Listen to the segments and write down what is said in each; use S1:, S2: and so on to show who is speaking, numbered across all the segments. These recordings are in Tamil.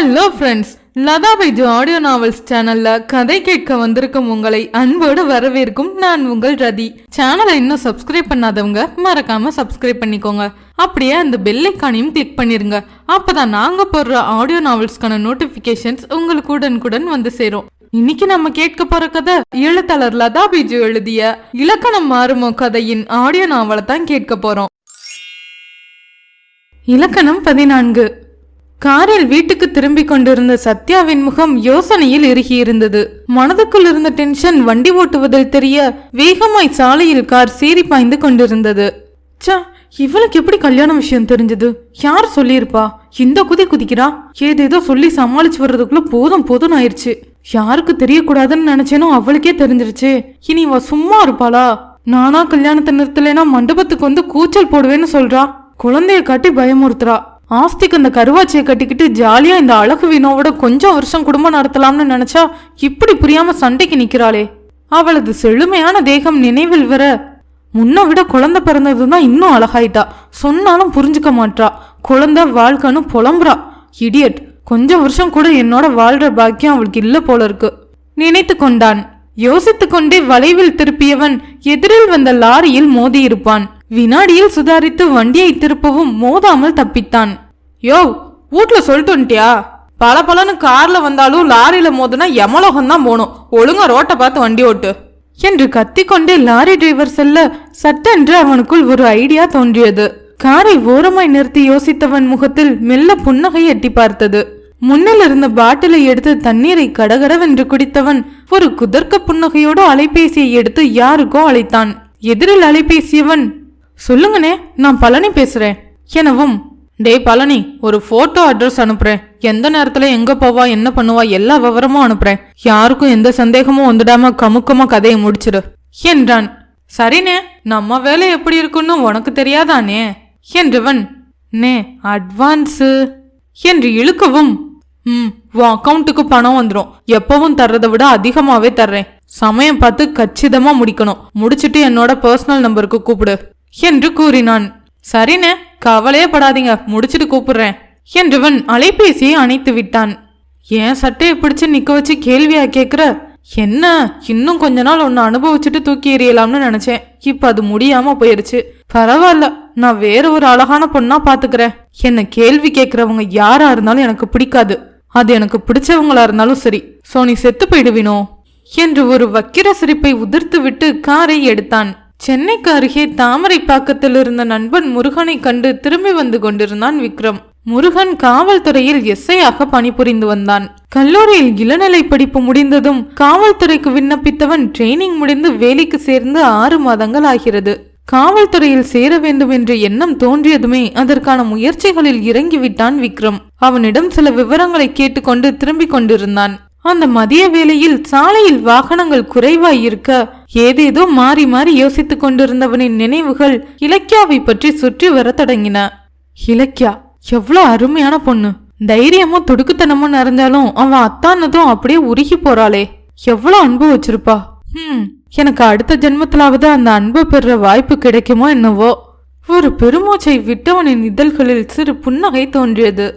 S1: Hello friends, Latha Baiju audio novels சேனல்ல கதை கேட்க வந்திருக்கும் உங்களை அன்போடு வரவேற்கும் நான் உங்கள் ரதி. சேனலை இன்னும் சப்ஸ்கிரைப் பண்ணாதவங்க மறக்காம சப்ஸ்கிரைப் பண்ணிக்கோங்க. அப்படியே அந்த பெல் ஐகானையும் கிளிக் பண்ணிருங்க. அப்பதான் நாங்க போடுற ஆடியோ நாவல்ஸ்க்கான நோட்டிபிகேஷன்ஸ் உங்களுக்கு உடனுக்குடன் வந்து சேரும். இன்னைக்கு நம்ம கேட்க போற கதை எழுத்தாளர் லதா பைஜு எழுதிய இலக்கணம் மாறுமோ கதையின் ஆடியோ நாவலை தான் கேட்க போறோம். இலக்கணம் 14. காரில் வீட்டுக்கு திரும்பிக் கொண்டிருந்த சத்யாவின் முகம் யோசனையில் இறுகியிருந்தது. மனதுக்குள் இருந்த டென்ஷன் வண்டி ஓட்டுவதில் தெரிய வேகமாய் சாலையில் கார் சீறி பாய்ந்து கொண்டிருந்தது. இவளுக்கு எப்படி கல்யாண விஷயம் தெரிஞ்சது? யார் சொல்லியிருப்பா? இந்த குதிக்கிறா. ஏதேதோ சொல்லி சமாளிச்சு வர்றதுக்குள்ள போதும் ஆயிடுச்சு. யாருக்கு தெரியக்கூடாதுன்னு நினைச்சேனோ அவளுக்கே தெரிஞ்சிருச்சு. இனி இவ சும்மா இருப்பாளா? நானா கல்யாணத்தை நிறுத்தலைன்னா மண்டபத்துக்கு வந்து கூச்சல் போடுவேன்னு சொல்றா. குழந்தைய காட்டி பயமுறுத்துறா. ஆஸ்திக்கு அந்த கருவாச்சியை கட்டிக்கிட்டு ஜாலியா இந்த அழகு வினோவோட கொஞ்சம் வருஷம் குடும்பம் நடத்தலாம்னு நினைச்சா இப்படி புரியாம சண்டைக்கு நிக்கிறாளே. அவளது செழுமையான தேகம் நினைவில் வர முன்ன விட குழந்தை பிறந்ததுதான் இன்னும் அழகாயிட்டா. சொன்னாலும் புரிஞ்சுக்க மாட்டா. குழந்தை வாழ்க்கைன்னு புலம்புறா. இடியட். கொஞ்சம் வருஷம் கூட என்னோட வாழ்ற பாக்கியம் அவளுக்கு இல்ல போல இருக்கு நினைத்து கொண்டான். யோசித்து கொண்டே வளைவில் திருப்பியவன் எதிரில் வந்த லாரியில் மோதி இருப்பான். வினாடியில் சுதாரித்து வண்டியை திருப்பவும் மோதாமல் தப்பித்தான். யோ, வீட்டுல சொல்லிட்டு வந்துட்டியா? பலன்னு கார்ல வந்தாலும் லாரியில மோதுனா யமலோகம்தான் போகணும். ஒழுங்கா ரோட்டை பார்த்து வண்டி ஓட்டு என்று கத்திக்கொண்டே லாரி டிரைவர் செல்ல சட்டென்று அவனுக்குள் ஒரு ஐடியா தோன்றியது. காரை ஓரமாய் நிறுத்தி யோசித்தவன் முகத்தில் மெல்ல புன்னகை எட்டி பார்த்தது. முன்னில் இருந்த பாட்டிலை எடுத்து தண்ணீரை கடகடவென்று குடித்தவன் ஒரு குதர்க்க புன்னகையோடு அலைபேசியை எடுத்து யாருக்கோ அழைத்தான். எதிரில் அலைபேசியவன், சொல்லுங்கனே, நான் பழனி பேசுறேன் எனவும், டே பழனி, ஒரு போட்டோ அட்ரஸ் அனுப்புறேன். எந்த நேரத்துல எங்க போவா என்ன பண்ணுவா எல்லா விவரமும் அனுப்புறேன். யாருக்கும் எந்த சந்தேகமும் வந்துடாம கமுக்கமா கதையை முடிச்சிடு என்றான். சரினே, நம்ம வேலை எப்படி இருக்குன்னு உனக்கு தெரியாதானே என்றவன், நே அட்வான்ஸ் என்று இழுக்கவும், உன் அக்கௌண்ட்டுக்கு பணம் வந்துடும். எப்பவும் தர்றதை விட அதிகமாவே தர்றேன். சமயம் பார்த்து கச்சிதமா முடிக்கணும். முடிச்சிட்டு என்னோட பர்சனல் நம்பருக்கு கூப்பிடு என்று கூறினான். சரினே, கவலையே படாதீங்க, முடிச்சிட்டு கூப்பிடுறேன் என்றவன் அலைபேசியை அணைத்து விட்டான். ஏன் சட்டையை பிடிச்சு நிக்க வச்சு கேள்வியா கேக்குற? என்ன, இன்னும் கொஞ்ச நாள் ஒன்னு அனுபவிச்சுட்டு தூக்கி எறியலாம்னு நினைச்சேன். இப்ப அது முடியாம போயிருச்சு. பரவாயில்ல, நான் வேற ஒரு அழகான பொண்ணா பாத்துக்கிறேன். என்ன கேள்வி கேக்குறவங்க யாரா இருந்தாலும் எனக்கு பிடிக்காது. அது எனக்கு பிடிச்சவங்களா இருந்தாலும் சரி. சோ நீ செத்து போயிடுவினோ என்று ஒரு வக்கிர சிரிப்பை உதிர்த்து விட்டு காரை எடுத்தான். சென்னைக்கு அருகே தாமரை பாக்கத்தில் இருந்த நண்பன் முருகனை கண்டு திரும்பி வந்து கொண்டிருந்தான் விக்ரம். முருகன் காவல்துறையில் எஸ்ஐயாக பணிபுரிந்து வந்தான். கல்லூரியில் இளநிலை படிப்பு முடிந்ததும் காவல்துறைக்கு விண்ணப்பித்தவன் ட்ரெயினிங் முடிந்து வேலைக்கு சேர்ந்து 6 மாதங்கள் ஆகிறது. காவல்துறையில் சேர வேண்டும் என்ற எண்ணம் தோன்றியதுமே அதற்கான முயற்சிகளில் இறங்கிவிட்டான் விக்ரம். அவனிடம் சில விவரங்களை கேட்டுக்கொண்டு திரும்பிக் கொண்டிருந்தான். அந்த மதிய வேளையில் சாலையில் வாகனங்கள் குறைவாய் இருக்க ஏதேதோ மாறி மாறி யோசித்துக் கொண்டிருந்தவனின் நினைவுகள் இலக்கியாவை பற்றி சுற்றி வர தொடங்கின. இலக்கியா எவ்வளவு அருமையான பொண்ணு. தைரியமும் துடுக்குத்தனமும் நிறைஞ்சாலும் அவன் அத்தானதும் அப்படியே உருகி போறாளே. எவ்வளவு அன்பு வச்சிருப்பா. எனக்கு அடுத்த ஜென்மத்திலாவது அந்த அன்பு பெற வாய்ப்பு கிடைக்குமோ என்னவோ. ஒரு பெருமூச்சை விட்டவனின் இதழ்களில் சிறு புன்னகை தோன்றியது.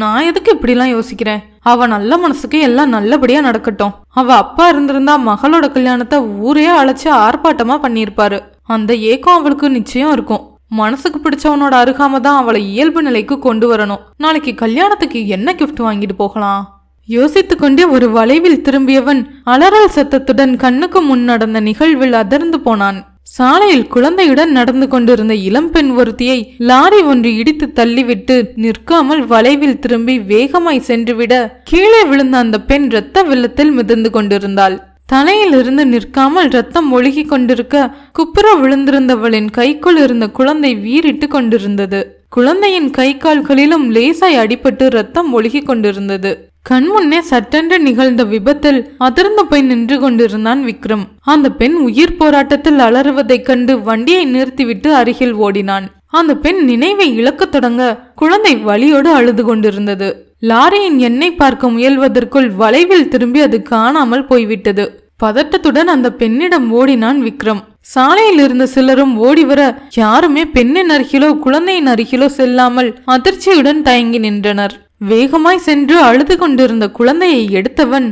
S1: நான் எதுக்கு இப்படிலாம் யோசிக்கிறேன்? அவ நல்ல மனசுக்கு எல்லாம் நல்லபடியா நடக்கட்டும். அவ அப்பா இருந்திருந்தா மகளோட கல்யாணத்தை ஊரே அழைச்சு ஆர்ப்பாட்டமா பண்ணிருப்பாரு. அந்த ஏக்கம் அவளுக்கு நிச்சயம் இருக்கும். மனசுக்கு பிடிச்சவனோட அருகாம தான் அவளை இயல்பு நிலைக்கு கொண்டு வரணும். நாளைக்கு கல்யாணத்துக்கு என்ன கிஃப்ட் வாங்கிட்டு போகலாம் யோசித்து கொண்டே ஒரு வளைவில் திரும்பியவன் அலறல் சத்தத்துடன் கண்ணுக்கு முன் நடந்த நிகழ்வில் அதிர்ந்து போனான். சாலையில் குழந்தையுடன் நடந்து கொண்டிருந்த இளம்பெண் ஒருத்தியை லாரி ஒன்று இடித்து தள்ளிவிட்டு நிற்காமல் வளைவில் திரும்பி வேகமாய் சென்றுவிட கீழே விழுந்த அந்த பெண் இரத்த வெள்ளத்தில் மிதந்து கொண்டிருந்தாள். தலையில் இருந்து நிற்காமல் ரத்தம் ஒழுகி கொண்டிருக்க குப்புற விழுந்திருந்தவளின் கைக்குள் இருந்த குழந்தை வீறிட்டு கொண்டிருந்தது. குழந்தையின் கை கால்களிலும் லேசாய் அடிபட்டு ரத்தம் ஒழுகி கொண்டிருந்தது. கண்முன்னே சட்டென்று நிகழ்ந்த விபத்தில் அதிர்ந்து போய் நின்று கொண்டிருந்தான் விக்ரம். அந்த பெண் உயிர் போராட்டத்தில் அலறுவதைக் கண்டு வண்டியை நிறுத்திவிட்டு அருகில் ஓடினான். அந்த பெண் நினைவை இழக்க தொடங்க குழந்தை வலியோடு அழுது கொண்டிருந்தது. லாரியின் எண்ணெய் பார்க்க முயல்வதற்குள் வளைவில் திரும்பி அது காணாமல் போய்விட்டது. பதட்டத்துடன் அந்த பெண்ணிடம் ஓடினான் விக்ரம். சாலையில் இருந்த சிலரும் ஓடிவர யாருமே பெண்ணின் அருகிலோ குழந்தையின் அருகிலோ செல்லாமல் அதிர்ச்சியுடன் தயங்கி நின்றனர். வேகமாய் சென்று அழுது கொண்டிருந்த குழந்தையை எடுத்தவன்,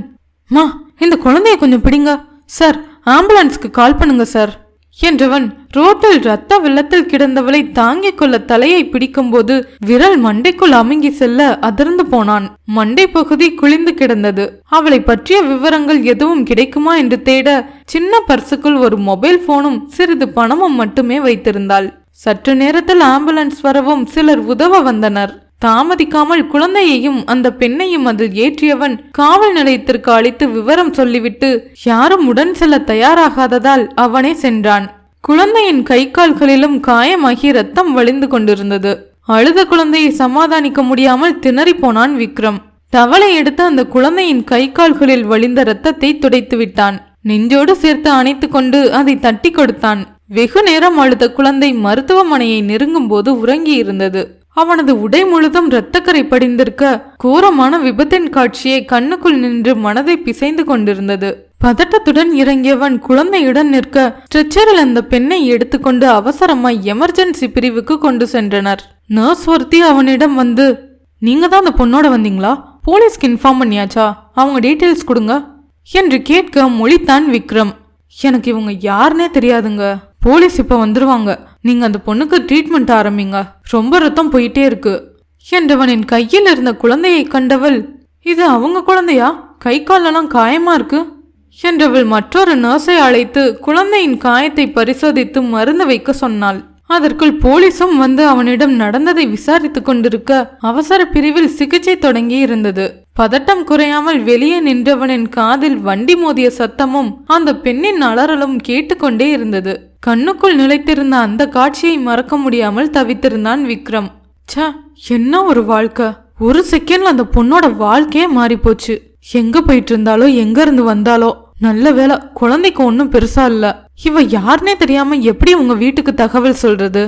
S1: மா, இந்த குழந்தைய கொஞ்சம் பிடிங்க சார், ஆம்புலன்ஸ்க்கு கால் பண்ணுங்க சார் என்றவன் ரோட்டில் ரத்த வெள்ளத்தில் கிடந்தவளை தாங்கிக் கொள்ள தலையை பிடிக்கும்போது விரல் மண்டைக்குள் அமுங்கி செல்ல அதிர்ந்து போனான். மண்டை பகுதி குளிந்து கிடந்தது. அவளை பற்றிய விவரங்கள் எதுவும் கிடைக்குமா என்று தேட சின்ன பர்சுக்குள் ஒரு மொபைல் போனும் சிறிது பணமும் மட்டுமே வைத்திருந்தாள். சற்று நேரத்தில் ஆம்புலன்ஸ் வரவும் சிலர் உதவ வந்தனர். தாமதிக்காமல் குழந்தையையும் அந்த பெண்ணையும் அதில் ஏற்றியவன் காவல் நிலையத்திற்கு அழைத்து விவரம் சொல்லிவிட்டு யாரும் உடன் செல்ல தயாராகாததால் அவனே சென்றான். குழந்தையின் கை கால்களிலும் காயமாகி ரத்தம் வழிந்து கொண்டிருந்தது. அழுத குழந்தையை சமாதானிக்க முடியாமல் திணறி போனான் விக்ரம். தவளை எடுத்து அந்த குழந்தையின் கை கால்களில் வழிந்த ரத்தத்தை துடைத்து விட்டான். நெஞ்சோடு சேர்த்து அணைத்து கொண்டு அதை தட்டி கொடுத்தான். வெகு நேரம் அழுத குழந்தை மருத்துவமனையை நெருங்கும் போது உறங்கி இருந்தது. அவனது உடை முழுதும் இரத்தக்கரை படிந்திருக்க கோரமான விபத்தின் காட்சியை கண்ணுக்குள் நின்று மனதை பிசைந்து கொண்டிருந்தது. பதட்டத்துடன் இறங்கியவன் குழந்தையுடன் நிற்க ஸ்ட்ரெச்சரில் அந்த பெண்ணை எடுத்துக்கொண்டு அவசரமாய் எமர்ஜென்சி பிரிவுக்கு கொண்டு சென்றனர். நர்ஸ் ஒருத்தி அவனிடம் வந்து, நீங்க தான் அந்த பொண்ணோட வந்தீங்களா? போலீஸ்க்கு இன்ஃபார்ம் பண்ணியாச்சா? அவங்க டீட்டெயில்ஸ் கொடுங்க என்று கேட்க மொழித்தான் விக்ரம். எனக்கு இவங்க யாருன்னே தெரியாதுங்க. போலீஸ் இப்ப வந்துருவாங்க. நீங்க அந்த பொண்ணுக்கு ட்ரீட்மெண்ட் ஆரம்பிங்க. ரொம்ப ரத்தம் போயிட்டே இருக்கு என்றவனின் கையில் இருந்த குழந்தையை கண்டவள், இது அவங்க குழந்தையா? கை காலெல்லாம் காயமா இருக்கு என்றவள் மற்றொரு நர்ஸை அழைத்து குழந்தையின் காயத்தை பரிசோதித்து மருந்து வைக்க சொன்னாள். அதற்குள் போலீசும் வந்து அவனிடம் நடந்ததை விசாரித்து கொண்டிருக்க அவசர பிரிவில் சிகிச்சை தொடங்கி இருந்தது. பதட்டம் குறையாமல் வெளியே நின்றவனின் காதில் வண்டி மோதிய சத்தமும் அந்த பெண்ணின் அலறலும் கேட்டுக்கொண்டே இருந்தது. கண்ணுக்குள் நிலைத்திருந்த அந்த காட்சியை மறக்க முடியாமல் தவித்திருந்தான் விக்ரம். ச, என்ன ஒரு வாழ்க்கை! ஒரு செகண்ட்ல அந்த பொண்ணோட வாழ்க்கையே மாறி போச்சு. எங்க போயிட்டு இருந்தாலோ எங்க இருந்து வந்தாலோ நல்ல வேலை, குழந்தைக்கு ஒன்னும் பெருசா இல்ல. இவ யாருன்னே தெரியாம எப்படி உங்க வீட்டுக்கு தகவல் சொல்றது?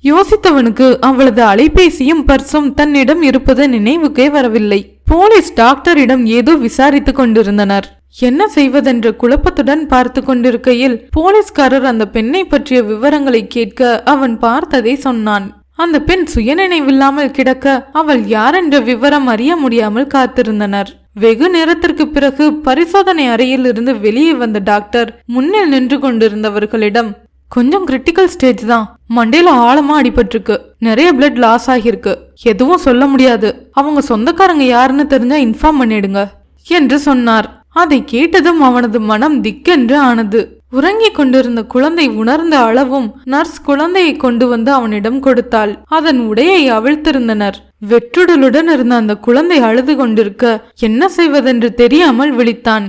S1: யோசித்தவனுக்கு அவளது அலைபேசியும் பர்சும் தன்னிடம் இருப்பது நினைவுக்கே வரவில்லை. போலீஸ் டாக்டரிடம் ஏதோ விசாரித்து கொண்டிருந்தனர். என்ன செய்வதென்ற குழப்பத்துடன் பார்த்து கொண்டிருக்கையில் போலீஸ்காரர் அந்த பெண்ணை பற்றிய விவரங்களை கேட்க அவன் பார்த்ததை சொன்னான். அந்த பெண் சுயநினைவில்லாமல் கிடக்க அவள் யாரென்ற விவரம் அறிய முடியாமல் காத்திருந்தனர். வெகு நேரத்திற்கு பிறகு பரிசோதனை அறையில் இருந்து வெளியே வந்த டாக்டர் முன்னில் நின்று கொண்டிருந்தவர்களிடம், கொஞ்சம் கிரிட்டிக்கல் ஸ்டேஜ் தான், மண்டையில ஆழமா அடிபட்டிருக்கு, நிறைய பிளட் லாஸ் ஆகிருக்கு, எதுவும் சொல்ல முடியாது, அவங்க சொந்தக்காரங்க யாருன்னு தெரிஞ்சா இன்ஃபார்ம் பண்ணிடுங்க என்று சொன்னார். அதை கேட்டதும் அவனது மனம் திக்கென்று ஆனது. உறங்கிக் கொண்டிருந்த குழந்தை உணர்ந்த அளவும் நர்ஸ் குழந்தையை கொண்டு வந்து அவனிடம் கொடுத்தாள். அதன் உடையை அவிழ்த்திருந்தனர். வெற்றுடலுடன் இருந்த அந்த குழந்தை அழுது கொண்டிருக்க என்ன செய்வதென்று தெரியாமல் விழித்தான்.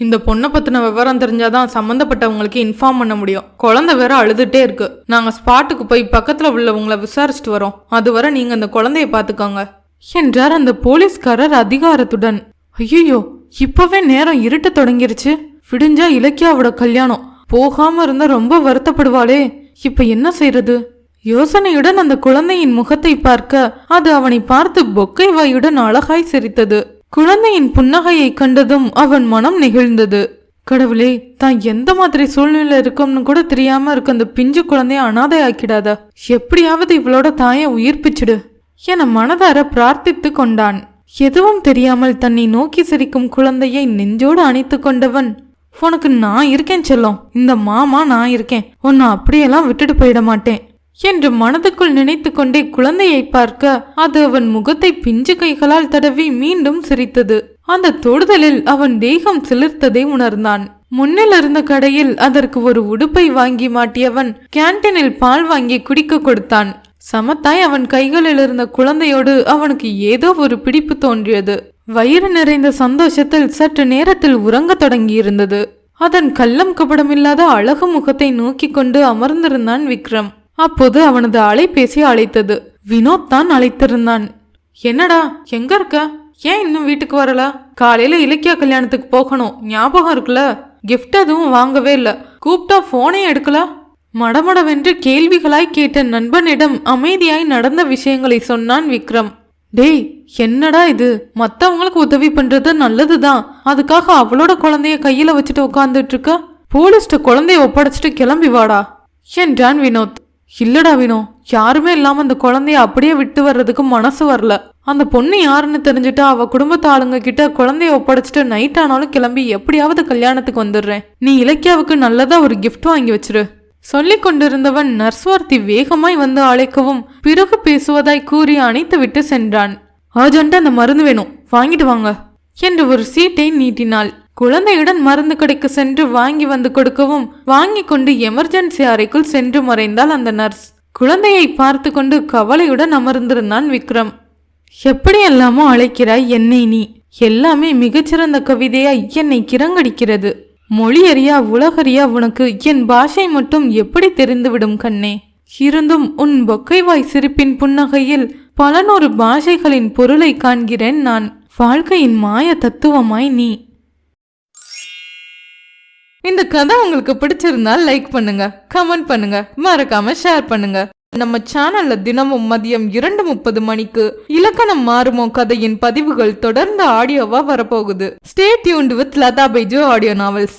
S1: இந்த பொண்ணை பத்தின விவரம் தெரிஞ்சாதான் சம்பந்தப்பட்டவங்களுக்கு இன்ஃபார்ம் பண்ண முடியும். குழந்தை வேற அழுதுட்டே இருக்கு. நாங்க ஸ்பாட்டுக்கு போய் பக்கத்துல உள்ளவங்களை விசாரிச்சுட்டு வரோம். அதுவரை நீங்க அந்த குழந்தைய பாத்துக்கோங்க என்றார் அந்த போலீஸ்காரர் அதிகாரத்துடன். ஐயோ, இப்பவே நேரம் இருட்ட தொடங்கிருச்சு. விடிஞ்சா இலக்கியாவோட கல்யாணம். போகாம இருந்தா ரொம்ப வருத்தப்படுவாளே. இப்ப என்ன செய்யறது? யோசனையுடன் அந்த குழந்தையின் முகத்தை பார்க்க அது அவனை பார்த்து பொக்கை வாயுடன் அழகாய் சிரித்தது. குழந்தையின் புன்னகையை கண்டதும் அவன் மனம் நெகிழ்ந்தது. கடவுளே, தான் எந்த மாதிரி சூழ்நிலை இருக்கும்னு கூட தெரியாம இருக்க அந்த பிஞ்சு குழந்தைய அனாதை ஆக்கிடாத. எப்படியாவது இவளோட தாயை உயிர்ப்பிச்சிடு என மனதார பிரார்த்தித்து கொண்டான். எதுவும் தெரியாமல் தன்னை நோக்கி சிரிக்கும் குழந்தையை நெஞ்சோடு அணைத்து கொண்டவன், உனக்கு நான் இருக்கேன் செல்லம், இந்த மாமா நான் இருக்கேன், உன்னை அப்படியெல்லாம் விட்டுட்டு போயிட மாட்டேன் என்று மனதுக்குள் நினைத்து கொண்டே குழந்தையை பார்க்க அது அவன் முகத்தை பிஞ்சு கைகளால் தடவி மீண்டும் சிரித்தது. அந்த தொடுதலில் அவன் தேகம் சிலிர்த்ததை உணர்ந்தான். முன்னில் இருந்த கடையில் அதற்கு ஒரு உடுப்பை வாங்கி மாட்டியவன் கேன்டீனில் பால் வாங்கி குடிக்க கொடுத்தான். சமத்தாய் அவன் கைகளில் இருந்த குழந்தையோடு அவனுக்கு ஏதோ ஒரு பிடிப்பு தோன்றியது. வயிறு நிறைந்த சந்தோஷத்தில் சற்று நேரத்தில் உறங்க தொடங்கி இருந்தது. அதன் கள்ளம் கபடமில்லாத அழகு முகத்தை நோக்கி கொண்டு அமர்ந்திருந்தான் விக்ரம். அப்போது அவனது அலைபேசி அழைத்தது. வினோத் தான் அழைத்திருந்தான். என்னடா, எங்க இருக்க? ஏன் இன்னும் வீட்டுக்கு வரல? காலையில இலக்கியா கல்யாணத்துக்கு போகணும், ஞாபகம் இருக்குல்ல? கிஃப்ட் எதுவும் வாங்கவே இல்ல, கூப்பிட்டா போனே எடுக்கல. மடமடவென்று கேள்விகளாய் கேட்ட நண்பனிடம் அமைதியாய் நடந்த விஷயங்களை சொன்னான் விக்ரம். டேய், என்னடா இது? மத்தவங்களுக்கு உதவி பண்றது நல்லதுதான், அதுக்காக அவளோட குழந்தைய கையில வச்சுட்டு உட்கார்ந்துட்டு இருக்க. போலீஸ்ட குழந்தைய ஒப்படைச்சிட்டு கிளம்பி வாடா என்றான் வினோத். இல்லடா வினோ, யாருமே இல்லாம அந்த குழந்தைய அப்படியே விட்டு வர்றதுக்கு மனசு வரல. அந்த பொண்ணு யாருன்னு தெரிஞ்சுட்டா அவ குடும்பத்து ஆளுங்க கிட்ட குழந்தைய ஒப்படைச்சிட்டு நைட் ஆனாலும் கிளம்பி எப்படியாவது கல்யாணத்துக்கு வந்துடுறேன். நீ இலக்கியாவுக்கு நல்லதா ஒரு கிஃப்ட் வாங்கி வச்சிரு. சொல்லிக் கொண்டிருந்தவன் நர்ஸ்வார்த்தி வேகமாய் வந்து அழைக்கவும் பிறகு பேசுவதாய் கூறி அணைத்து விட்டு சென்றான். அர்ஜென்ட்டா அந்த மருந்து வேணும், வாங்கிட்டு வாங்க என்று ஒரு சீட்டை நீட்டினாள். குழந்தையுடன் மருந்து கடைக்கு சென்று வாங்கி வந்து கொடுக்கவும் வாங்கி கொண்டு எமர்ஜென்சி அறைக்குள் சென்று மறைந்தாள் அந்த நர்ஸ். குழந்தையை பார்த்து கொண்டு கவலையுடன் அமர்ந்திருந்தான் விக்ரம். எப்படியெல்லாமோ அழைக்கிறாய் என்னை நீ. எல்லாமே மிகச்சிறந்த கவிதையாய் என்னை கிரங்கடிக்கிறது. மொழியறியா உலகறியா உனக்கு என் பாஷை மட்டும் எப்படி தெரிந்துவிடும் கண்ணே. இருந்தும் உன் பொக்கைவாய் சிரிப்பின் புன்னகையில் பல நூறு பாஷைகளின் பொருளை காண்கிறேன் நான். வாழ்க்கையின் மாய தத்துவமாய் நீ. இந்த கதை உங்களுக்கு பிடிச்சிருந்தால் லைக் பண்ணுங்க, கமெண்ட் பண்ணுங்க, மறக்காம ஷேர் பண்ணுங்க. நம்ம சேனல்ல தினமும் மதியம் 2:30 மணிக்கு இலக்கணம் மாறுமோ கதையின் பதிவுகள் தொடர்ந்து ஆடியோவா வரப்போகுது. Stay tuned with Latha Baiju audio novels.